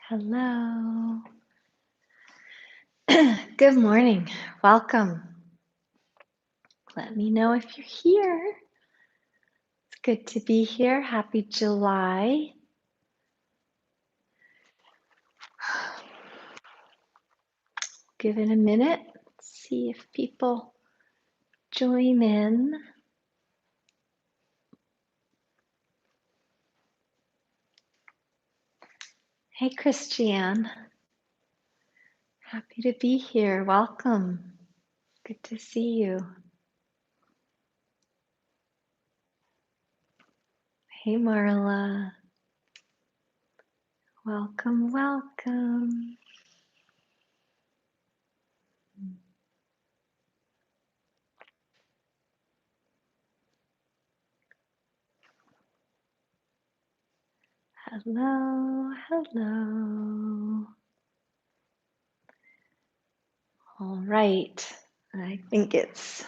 Hello. Good morning. Welcome. Let me know if you're here. It's good to be here. Happy July. Give it a minute. See if people join in. Hey, Christiane. Happy to be here. Welcome. Good to see you. Hey, Marla. Welcome, welcome. Hello, hello. All right. I think it's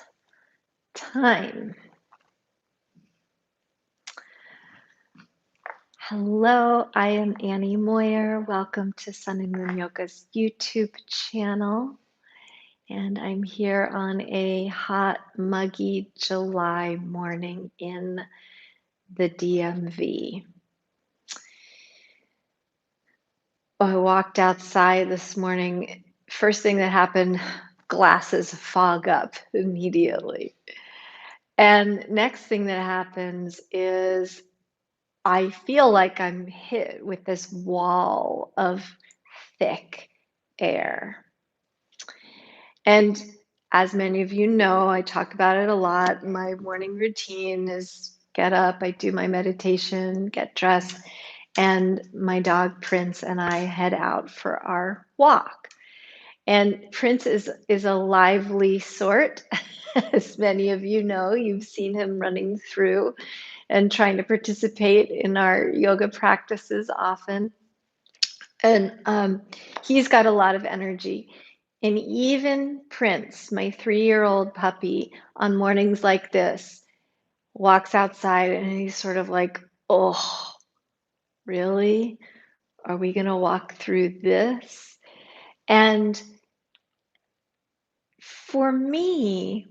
time. Hello, I am Annie Moyer. Welcome to Sun and Moon Yoga's YouTube channel. And I'm here on a hot, muggy July morning in the DMV. I walked outside this morning. First thing that happened, glasses fog up immediately. And next thing that happens is I feel like I'm hit with this wall of thick air. And as many of you know, I talk about it a lot. My morning routine is get up, I do my meditation, get dressed, and my dog Prince and I head out for our walk. And Prince is a lively sort. As many of you know, you've seen him running through and trying to participate in our yoga practices often. And he's got a lot of energy. And even Prince, my 3-year-old puppy, on mornings like this, walks outside and he's sort of like, oh, really? Are we going to walk through this? And for me,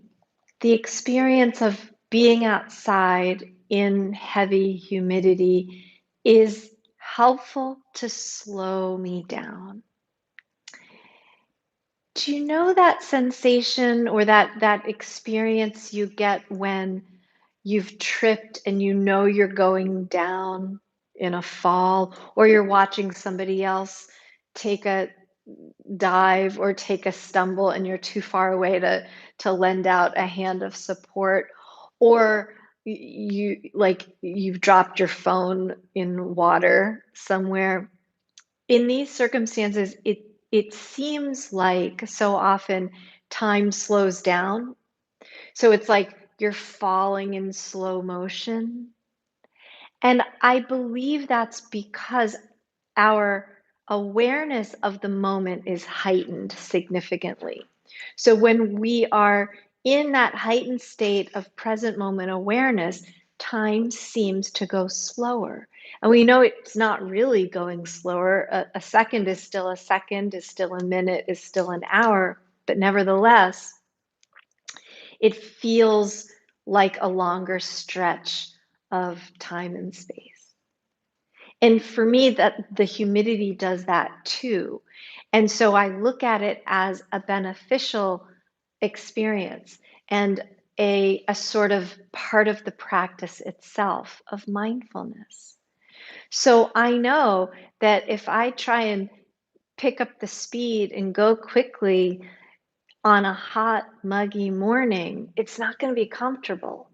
the experience of being outside in heavy humidity is helpful to slow me down. Do you know that sensation or that experience you get when you've tripped and you know you're going down in a fall, or you're watching somebody else take a dive or take a stumble and you're too far away to lend out a hand of support, or you've dropped your phone in water somewhere? In these circumstances, it seems like so often time slows down. So it's like you're falling in slow motion. And I believe that's because our awareness of the moment is heightened significantly. So when we are in that heightened state of present moment awareness, time seems to go slower. And we know it's not really going slower. A second is still a second, is still a minute, is still an hour. But nevertheless, it feels like a longer stretch of time and space. And for me, that the humidity does that too. And so I look at it as a beneficial experience and a sort of part of the practice itself of mindfulness. So I know that if I try and pick up the speed and go quickly on a hot, muggy morning, it's not going to be comfortable.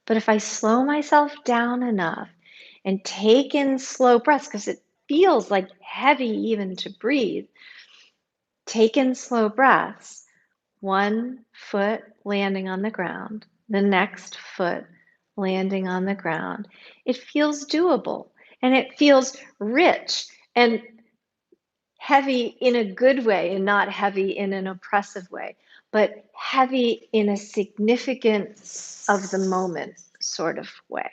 But if I slow myself down enough and take in slow breaths, because it feels like heavy even to breathe, take in slow breaths, one foot landing on the ground, the next foot landing on the ground. It feels doable and it feels rich and heavy in a good way and not heavy in an oppressive way, but heavy in a significance of the moment sort of way.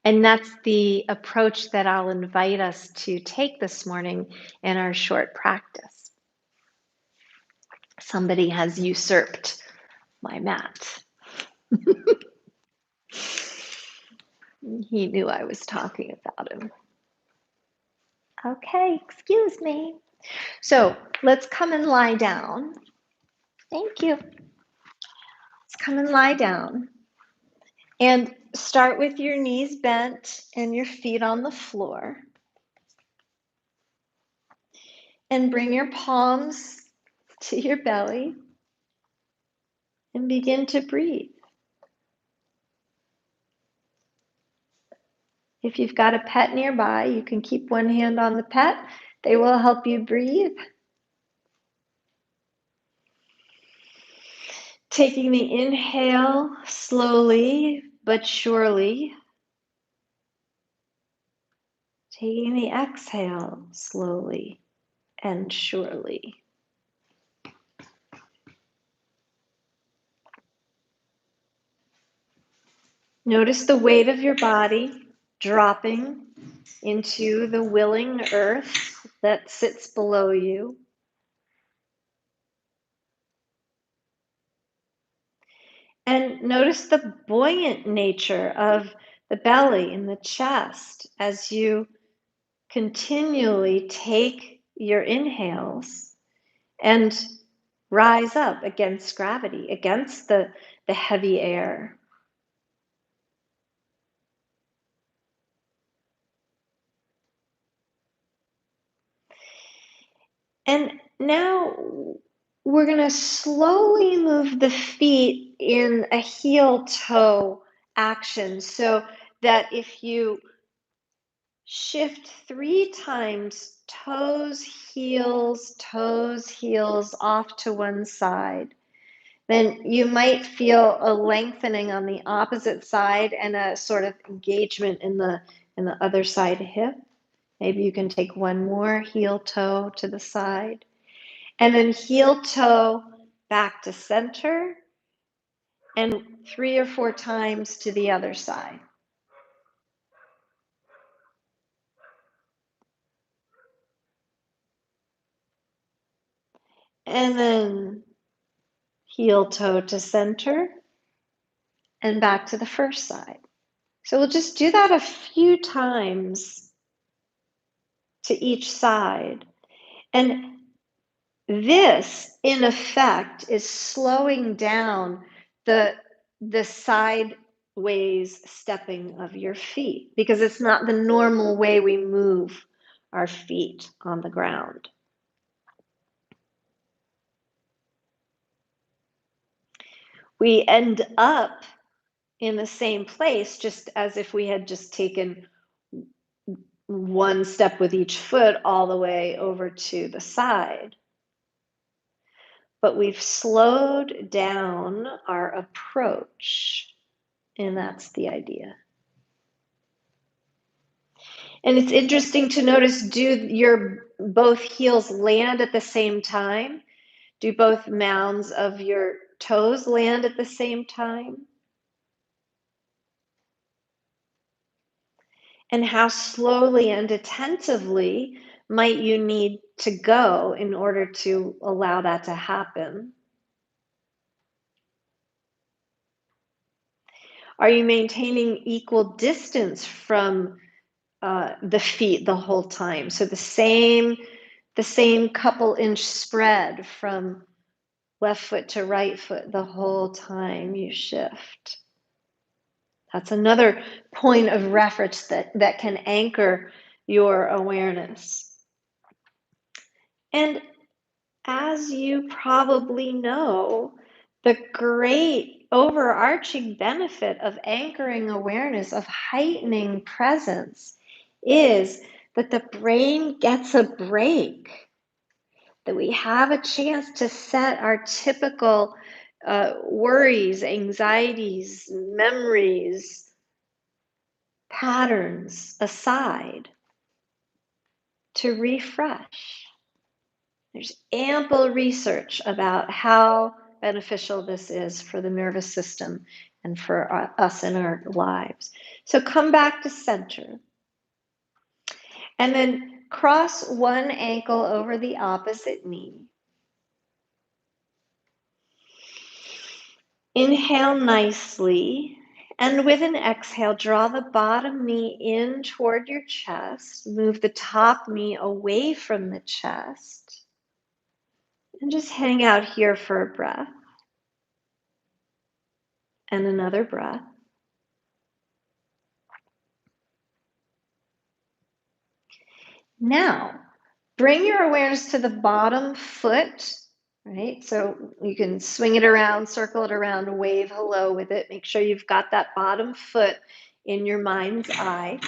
And that's the approach that I'll invite us to take this morning in our short practice. Somebody has usurped my mat. He knew I was talking about him. Okay, excuse me. So let's come and lie down. Thank you. Let's come and lie down. And start with your knees bent and your feet on the floor. And bring your palms to your belly and begin to breathe. If you've got a pet nearby, you can keep one hand on the pet. They will help you breathe. Taking the inhale slowly but surely. Taking the exhale slowly and surely. Notice the weight of your body dropping into the willing earth that sits below you. And notice the buoyant nature of the belly and the chest as you continually take your inhales and rise up against gravity, against the heavy air. And now we're going to slowly move the feet in a heel toe action so that if you shift 3 times, toes, heels off to one side, then you might feel a lengthening on the opposite side and a sort of engagement in the other side hip. Maybe you can take one more heel toe to the side. And then heel toe back to center and 3 or 4 times to the other side. And then heel toe to center and back to the first side. So we'll just do that a few times to each side. And this, in effect, is slowing down the sideways stepping of your feet because it's not the normal way we move our feet on the ground. We end up in the same place just as if we had just taken one step with each foot all the way over to the side. But we've slowed down our approach, and that's the idea. And it's interesting to notice, do your both heels land at the same time? Do both mounds of your toes land at the same time? And how slowly and attentively might you need to go in order to allow that to happen? Are you maintaining equal distance from the feet the whole time? So the same couple inch spread from left foot to right foot the whole time you shift. That's another point of reference that can anchor your awareness. And as you probably know, the great overarching benefit of anchoring awareness, of heightening presence, is that the brain gets a break, that we have a chance to set our typical worries, anxieties, memories, patterns aside to refresh. There's ample research about how beneficial this is for the nervous system and for us in our lives. So come back to center. And then cross one ankle over the opposite knee. Inhale nicely. And with an exhale, draw the bottom knee in toward your chest. Move the top knee away from the chest. And just hang out here for a breath. And another breath. Now, bring your awareness to the bottom foot, right? So you can swing it around, circle it around, wave hello with it. Make sure you've got that bottom foot in your mind's eye.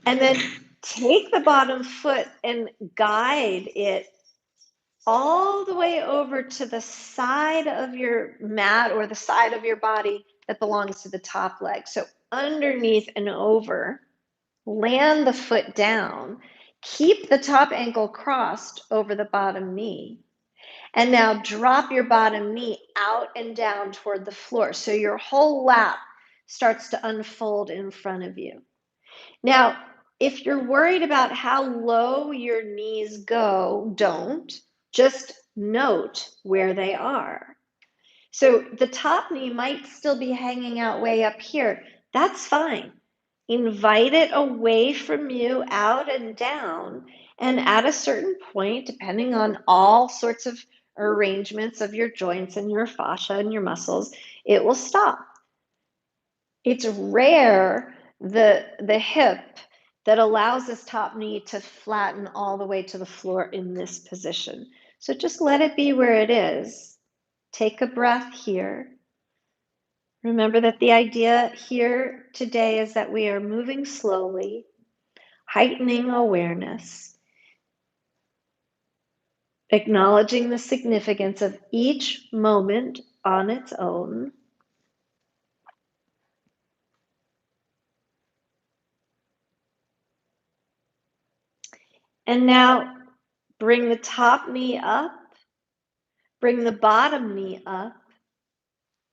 And then take the bottom foot and guide it all the way over to the side of your mat or the side of your body that belongs to the top leg. So underneath and over, land the foot down, keep the top ankle crossed over the bottom knee. And now drop your bottom knee out and down toward the floor. So your whole lap starts to unfold in front of you. Now, if you're worried about how low your knees go, don't. Just note where they are. So the top knee might still be hanging out way up here. That's fine. Invite it away from you, out and down. And at a certain point, depending on all sorts of arrangements of your joints and your fascia and your muscles, it will stop. It's rare, the hip that allows this top knee to flatten all the way to the floor in this position. So just let it be where it is. Take a breath here. Remember that the idea here today is that we are moving slowly, heightening awareness, acknowledging the significance of each moment on its own. And now bring the top knee up, bring the bottom knee up,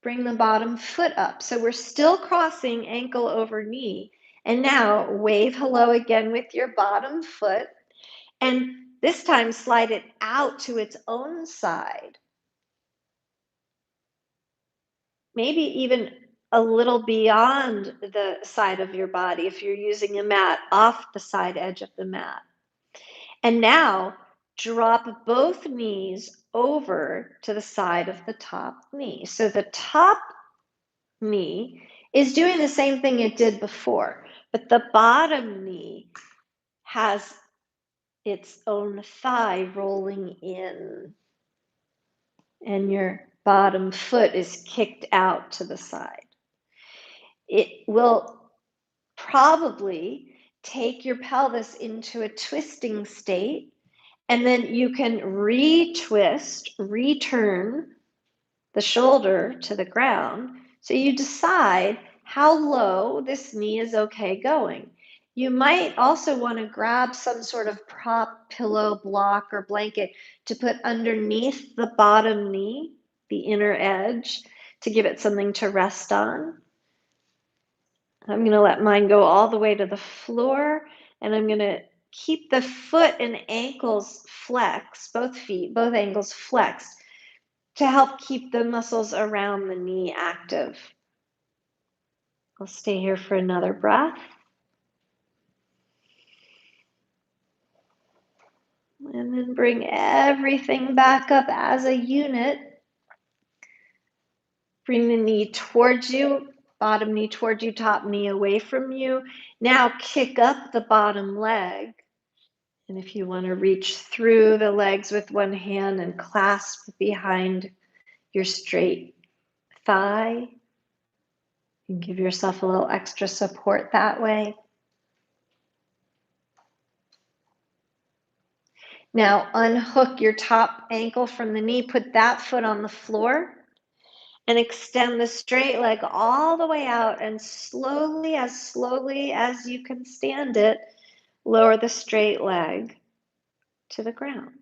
bring the bottom foot up. So we're still crossing ankle over knee. And now wave hello again with your bottom foot. And this time slide it out to its own side. Maybe even a little beyond the side of your body if you're using a mat, off the side edge of the mat. And now drop both knees over to the side of the top knee. So the top knee is doing the same thing it did before, but the bottom knee has its own thigh rolling in, and your bottom foot is kicked out to the side. It will probably take your pelvis into a twisting state, and then you can retwist, return the shoulder to the ground. So you decide how low this knee is okay going. You might also want to grab some sort of prop, pillow, block, or blanket to put underneath the bottom knee, the inner edge, to give it something to rest on. I'm going to let mine go all the way to the floor, and I'm going to keep the foot and ankles flexed, both feet, both ankles flexed, to help keep the muscles around the knee active. I'll stay here for another breath. And then bring everything back up as a unit. Bring the knee towards you, bottom knee towards you, top knee away from you. Now kick up the bottom leg. And if you want to reach through the legs with one hand and clasp behind your straight thigh, and give yourself a little extra support that way. Now unhook your top ankle from the knee, put that foot on the floor, and extend the straight leg all the way out, and slowly as you can stand it, lower the straight leg to the ground.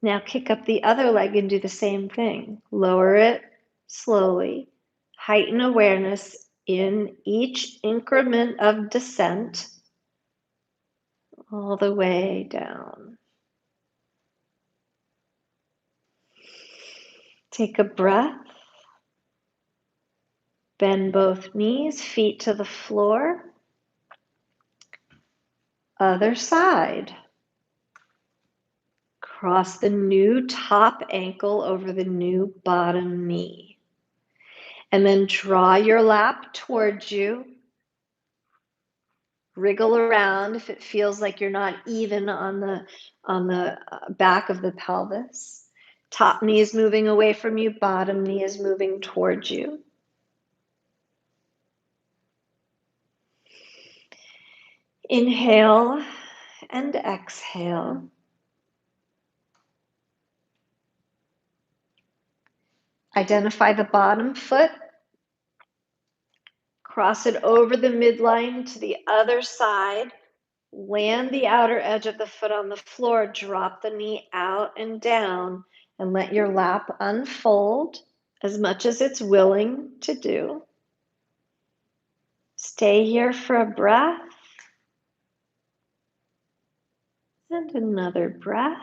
Now kick up the other leg and do the same thing. Lower it slowly. Heighten awareness in each increment of descent all the way down. Take a breath. Bend both knees, feet to the floor. Other side. Cross the new top ankle over the new bottom knee. And then draw your lap towards you. Wriggle around if it feels like you're not even on the back of the pelvis. Top knee is moving away from you, bottom knee is moving towards you. Inhale and exhale. Identify the bottom foot. Cross it over the midline to the other side. Land the outer edge of the foot on the floor. Drop the knee out and down and let your lap unfold as much as it's willing to do. Stay here for a breath and another breath.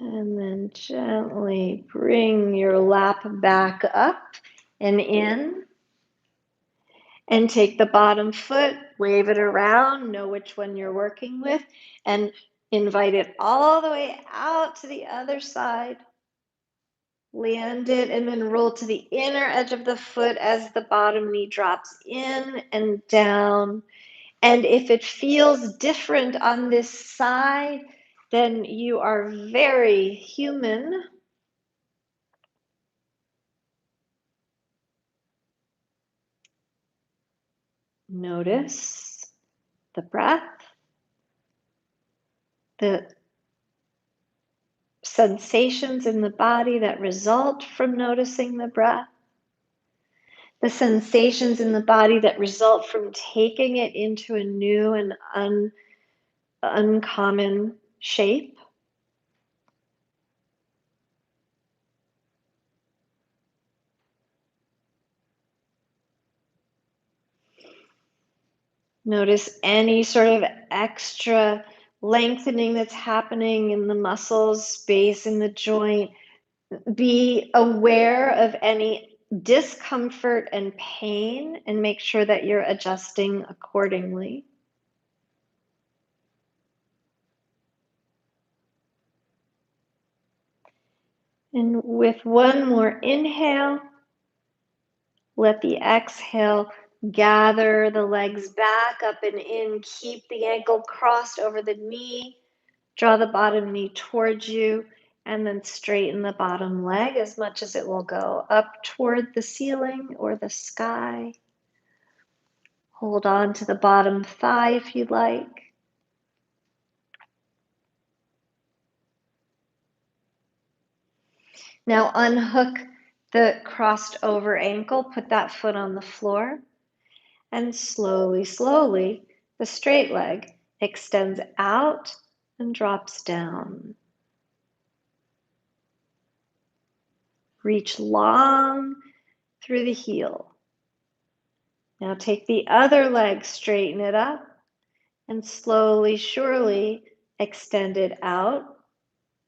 And then gently bring your lap back up and in. And take the bottom foot, wave it around, know which one you're working with, and invite it all the way out to the other side. Land it and then roll to the inner edge of the foot as the bottom knee drops in and down. And if it feels different on this side, then you are very human. Notice the breath, the sensations in the body that result from noticing the breath, the sensations in the body that result from taking it into a new and uncommon shape. Notice any sort of extra lengthening that's happening in the muscles, space in the joint. Be aware of any discomfort and pain and make sure that you're adjusting accordingly. And with one more inhale, let the exhale gather the legs back up and in. Keep the ankle crossed over the knee. Draw the bottom knee towards you and then straighten the bottom leg as much as it will go up toward the ceiling or the sky. Hold on to the bottom thigh if you'd like. Now unhook the crossed over ankle, put that foot on the floor, and slowly, slowly, the straight leg extends out and drops down. Reach long through the heel. Now take the other leg, straighten it up, and slowly, surely extend it out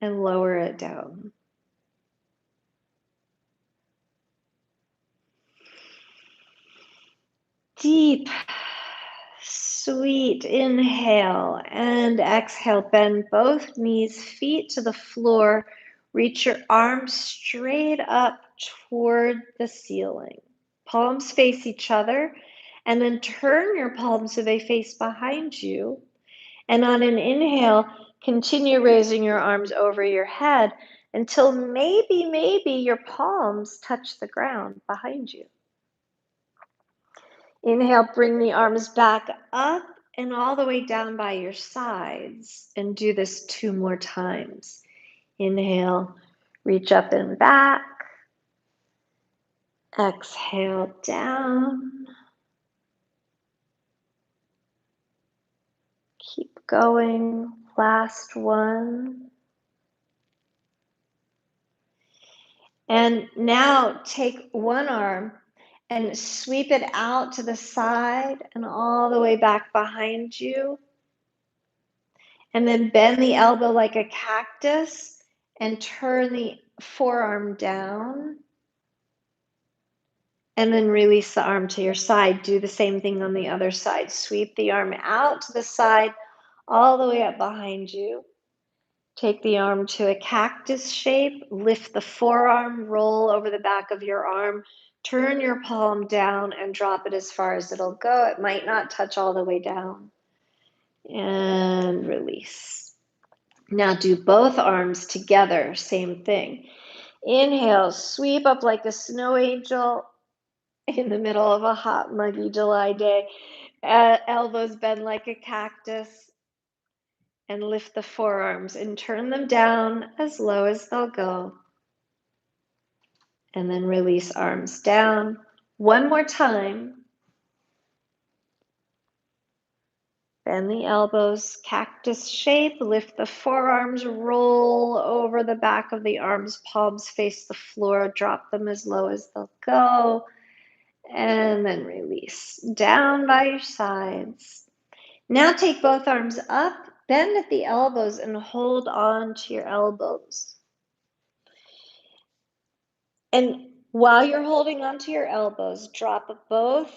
and lower it down. Deep, sweet inhale and exhale. Bend both knees, feet to the floor. Reach your arms straight up toward the ceiling. Palms face each other, and then turn your palms so they face behind you. And on an inhale, continue raising your arms over your head until maybe your palms touch the ground behind you. Inhale, bring the arms back up and all the way down by your sides. And do this 2 more times. Inhale, reach up and back. Exhale down. Keep going. Last one. And now take one arm and sweep it out to the side and all the way back behind you. And then bend the elbow like a cactus and turn the forearm down. And then release the arm to your side. Do the same thing on the other side. Sweep the arm out to the side, all the way up behind you. Take the arm to a cactus shape. Lift the forearm, roll over the back of your arm. Turn your palm down and drop it as far as it'll go. It might not touch all the way down. And release. Now do both arms together, same thing. Inhale, sweep up like a snow angel in the middle of a hot, muggy July day. Elbows bend like a cactus. And lift the forearms and turn them down as low as they'll go. And then release arms down. One more time. Bend the elbows, cactus shape. Lift the forearms, roll over the back of the arms. Palms face the floor. Drop them as low as they'll go. And then release. Down by your sides. Now take both arms up. Bend at the elbows and hold on to your elbows. And while you're holding onto your elbows, drop both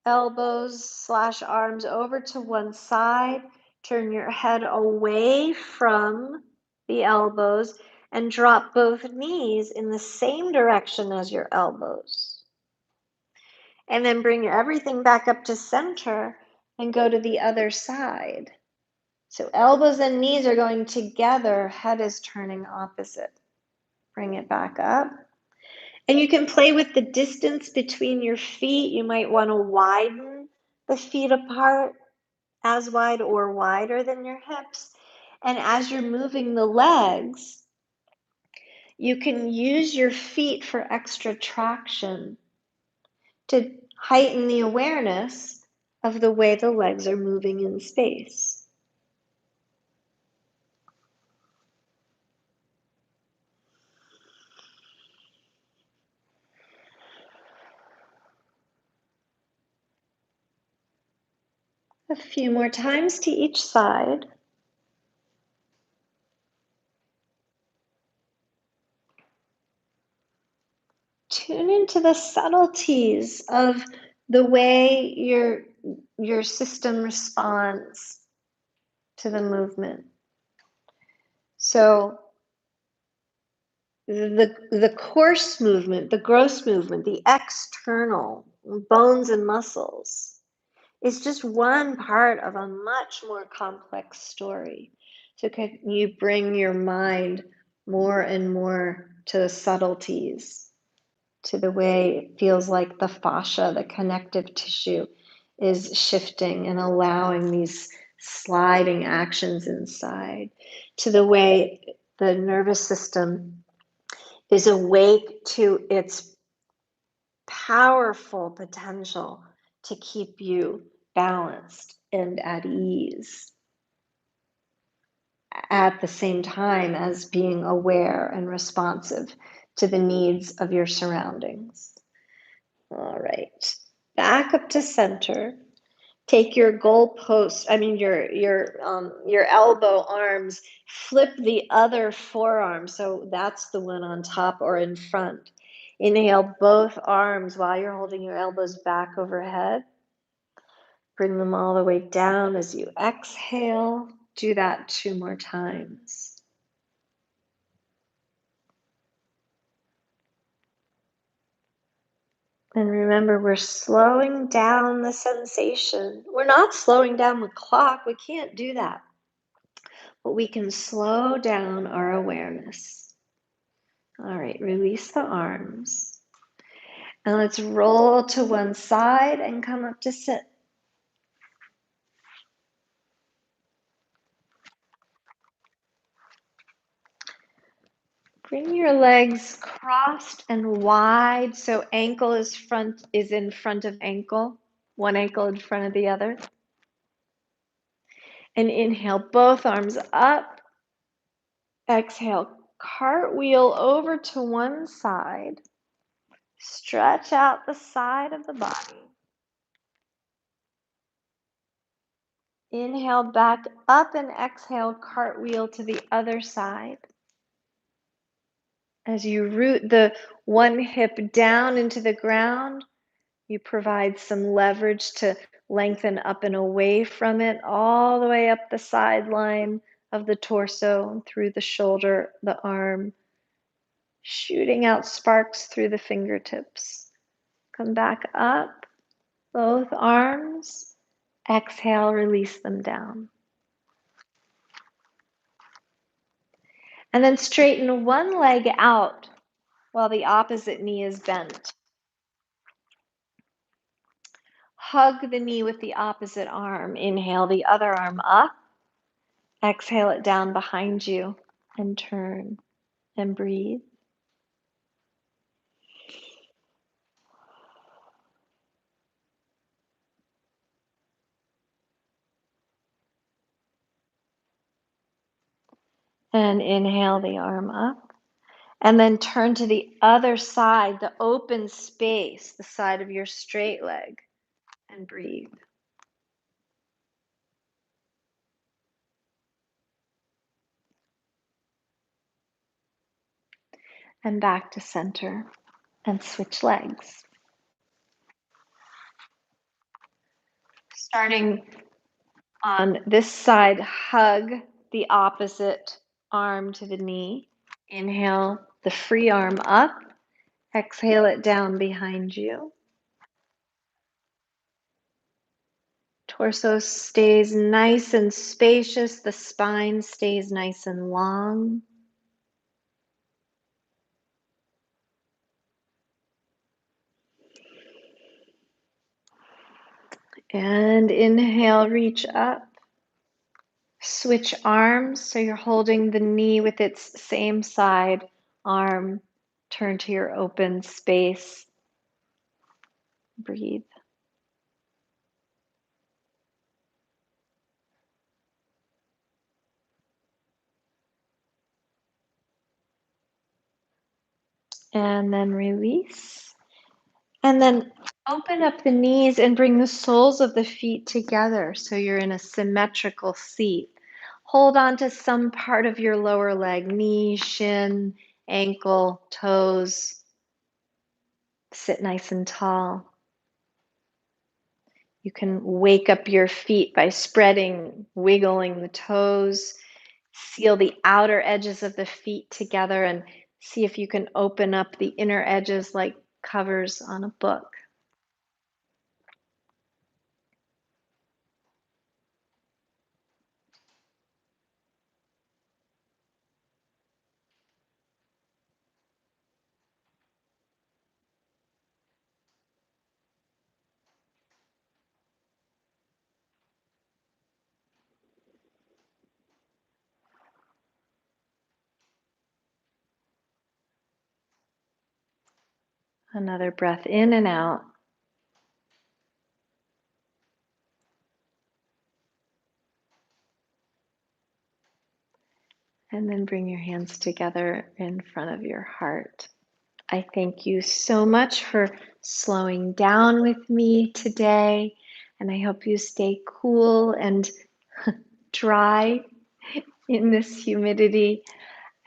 elbows/arms over to one side. Turn your head away from the elbows and drop both knees in the same direction as your elbows. And then bring everything back up to center and go to the other side. So elbows and knees are going together, head is turning opposite. Bring it back up. And you can play with the distance between your feet. You might want to widen the feet apart, as wide or wider than your hips. And as you're moving the legs, you can use your feet for extra traction to heighten the awareness of the way the legs are moving in space. A few more times to each side. Tune into the subtleties of the way your system responds to the movement. So the coarse movement, the gross movement, the external bones and muscles is just one part of a much more complex story. So can you bring your mind more and more to the subtleties, to the way it feels like the fascia, the connective tissue, is shifting and allowing these sliding actions inside, to the way the nervous system is awake to its powerful potential to keep you balanced and at ease, at the same time as being aware and responsive to the needs of your surroundings. All right, back up to center. Take your your elbow arms, flip the other forearm, so that's the one on top or in front. Inhale both arms while you're holding your elbows back overhead. Bring them all the way down as you exhale. Do that 2 more times. And remember, we're slowing down the sensation. We're not slowing down the clock. We can't do that. But we can slow down our awareness. All right, release the arms. And let's roll to one side and come up to sit. Bring your legs crossed and wide so ankle is in front of ankle, one ankle in front of the other. And inhale both arms up. Exhale, cartwheel over to one side. Stretch out the side of the body. Inhale back up and exhale, cartwheel to the other side. As you root the one hip down into the ground, you provide some leverage to lengthen up and away from it, all the way up the sideline of the torso and through the shoulder, the arm, shooting out sparks through the fingertips. Come back up, both arms. Exhale, release them down. And then straighten one leg out while the opposite knee is bent. Hug the knee with the opposite arm. Inhale the other arm up. Exhale it down behind you and turn and breathe. And inhale the arm up. And then turn to the other side, the open space, the side of your straight leg, and breathe. And back to center and switch legs. Starting on this side, hug the opposite arm to the knee. Inhale the free arm up. Exhale it down behind you. Torso stays nice and spacious. The spine stays nice and long. And inhale, reach up. Switch arms so you're holding the knee with its same side arm. Turn to your open space. Breathe. And then release. And then open up the knees and bring the soles of the feet together so you're in a symmetrical seat. Hold on to some part of your lower leg, knee, shin, ankle, toes. Sit nice and tall. You can wake up your feet by spreading, wiggling the toes. Seal the outer edges of the feet together and see if you can open up the inner edges like covers on a book. Another breath in and out. And then bring your hands together in front of your heart. I thank you so much for slowing down with me today. And I hope you stay cool and dry in this humidity.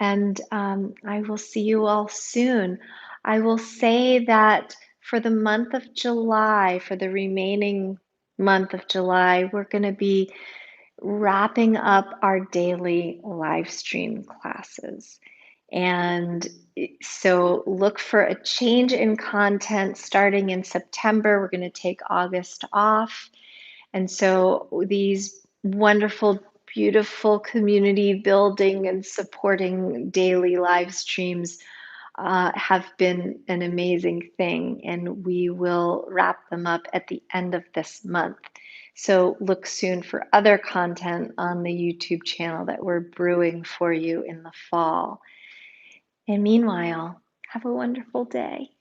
And I will see you all soon. I will say that for the month of July, for the remaining month of July, we're going to be wrapping up our daily live stream classes. And so look for a change in content starting in September. We're going to take August off. And so these wonderful, beautiful community building and supporting daily live streams have been an amazing thing. And we will wrap them up at the end of this month. So look soon for other content on the YouTube channel that we're brewing for you in the fall. And meanwhile, have a wonderful day.